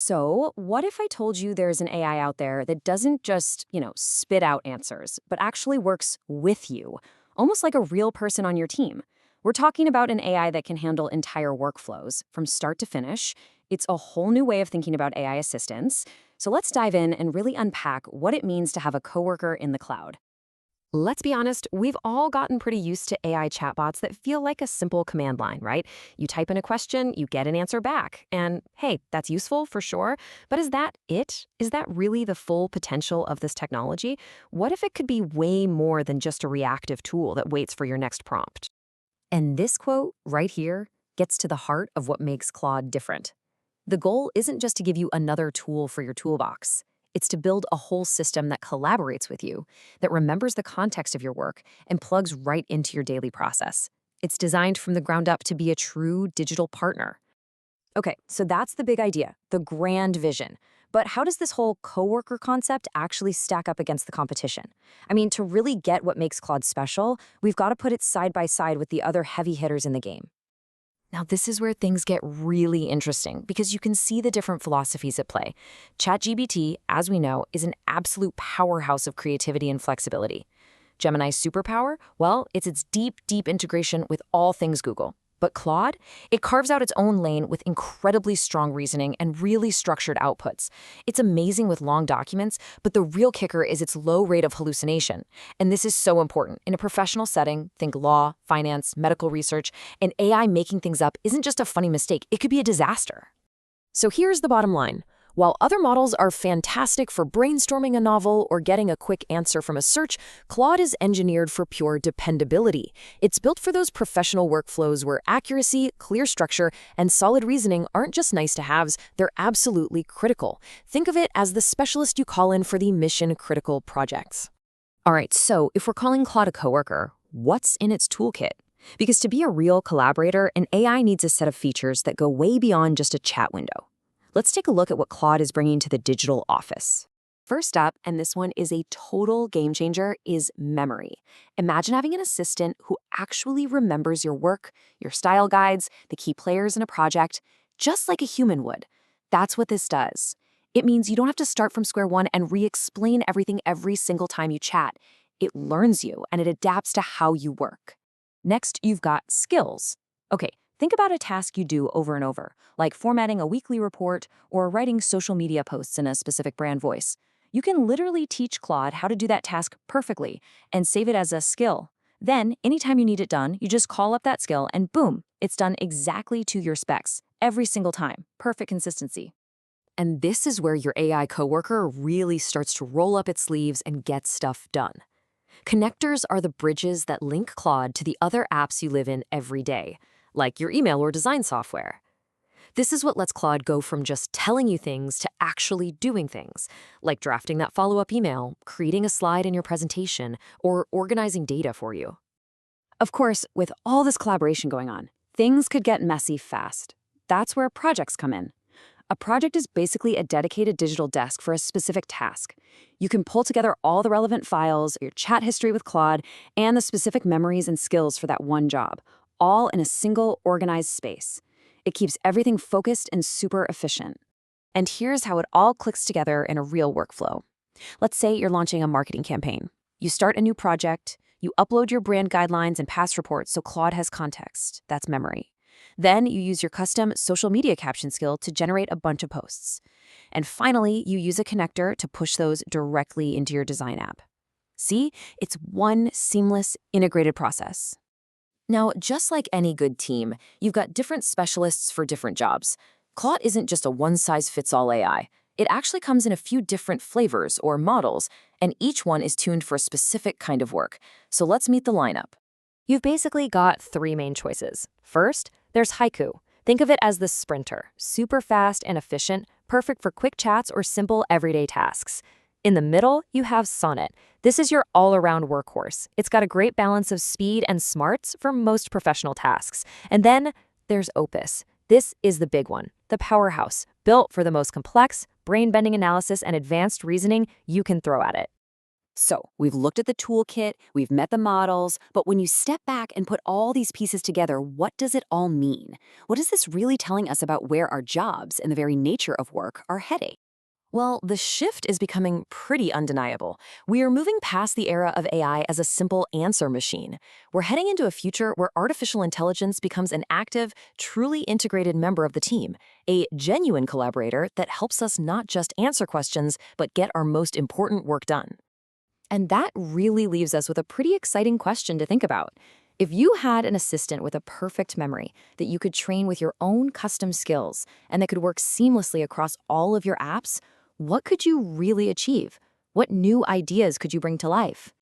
So, what if I told you there's an AI out there that doesn't just, spit out answers, but actually works with you, almost like a real person on your team? We're talking about an AI that can handle entire workflows from start to finish. It's a whole new way of thinking about AI assistants. So, let's dive in and really unpack what it means to have a coworker in the cloud. Let's be honest, we've all gotten pretty used to AI chatbots that feel like a simple command line, right? You type in a question, you get an answer back. And hey, that's useful for sure. But is that it? Is that really the full potential of this technology? What if it could be way more than just a reactive tool that waits for your next prompt? And this quote right here gets to the heart of what makes Claude different. The goal isn't just to give you another tool for your toolbox. It's to build a whole system that collaborates with you, that remembers the context of your work and plugs right into your daily process. It's designed from the ground up to be a true digital partner. Okay, so that's the big idea, the grand vision. But how does this whole coworker concept actually stack up against the competition? I mean, to really get what makes Claude special, we've got to put it side by side with the other heavy hitters in the game. Now, this is where things get really interesting because you can see the different philosophies at play. ChatGPT, as we know, is an absolute powerhouse of creativity and flexibility. Gemini's superpower? Well, it's its deep, deep integration with all things Google. But Claude? It carves out its own lane with incredibly strong reasoning and really structured outputs. It's amazing with long documents, but the real kicker is its low rate of hallucination. And this is so important. In a professional setting, think law, finance, medical research, and AI making things up isn't just a funny mistake, it could be a disaster. So here's the bottom line. While other models are fantastic for brainstorming a novel or getting a quick answer from a search, Claude is engineered for pure dependability. It's built for those professional workflows where accuracy, clear structure, and solid reasoning aren't just nice-to-haves, they're absolutely critical. Think of it as the specialist you call in for the mission-critical projects. All right, so if we're calling Claude a coworker, what's in its toolkit? Because to be a real collaborator, an AI needs a set of features that go way beyond just a chat window. Let's take a look at what Claude is bringing to the digital office. First up, and this one is a total game changer, is memory. Imagine having an assistant who actually remembers your work, your style guides, the key players in a project, just like a human would. That's what this does. It means you don't have to start from square one and re-explain everything every single time you chat. It learns you and it adapts to how you work. Next, you've got skills. Okay, think about a task you do over and over, like formatting a weekly report or writing social media posts in a specific brand voice. You can literally teach Claude how to do that task perfectly and save it as a skill. Then, anytime you need it done, you just call up that skill and boom, it's done exactly to your specs, every single time. Perfect consistency. And this is where your AI coworker really starts to roll up its sleeves and get stuff done. Connectors are the bridges that link Claude to the other apps you live in every day, like your email or design software. This is what lets Claude go from just telling you things to actually doing things, like drafting that follow-up email, creating a slide in your presentation, or organizing data for you. Of course, with all this collaboration going on, things could get messy fast. That's where projects come in. A project is basically a dedicated digital desk for a specific task. You can pull together all the relevant files, your chat history with Claude, and the specific memories and skills for that one job, all in a single organized space. It keeps everything focused and super efficient. And here's how it all clicks together in a real workflow. Let's say you're launching a marketing campaign. You start a new project, you upload your brand guidelines and past reports so Claude has context. That's memory. Then you use your custom social media caption skill to generate a bunch of posts. And finally, you use a connector to push those directly into your design app. See, it's one seamless, integrated process. Now, just like any good team, you've got different specialists for different jobs. Claude isn't just a one-size-fits-all AI. It actually comes in a few different flavors or models, and each one is tuned for a specific kind of work. So let's meet the lineup. You've basically got three main choices. First, there's Haiku. Think of it as the sprinter, super fast and efficient, perfect for quick chats or simple everyday tasks. In the middle, you have Sonnet. This is your all-around workhorse. It's got a great balance of speed and smarts for most professional tasks. And then there's Opus. This is the big one, the powerhouse, built for the most complex, brain-bending analysis and advanced reasoning you can throw at it. So, we've looked at the toolkit, we've met the models, but when you step back and put all these pieces together, what does it all mean? What is this really telling us about where our jobs and the very nature of work are heading? Well, the shift is becoming pretty undeniable. We are moving past the era of AI as a simple answer machine. We're heading into a future where artificial intelligence becomes an active, truly integrated member of the team, a genuine collaborator that helps us not just answer questions, but get our most important work done. And that really leaves us with a pretty exciting question to think about. If you had an assistant with a perfect memory that you could train with your own custom skills and that could work seamlessly across all of your apps, what could you really achieve? What new ideas could you bring to life?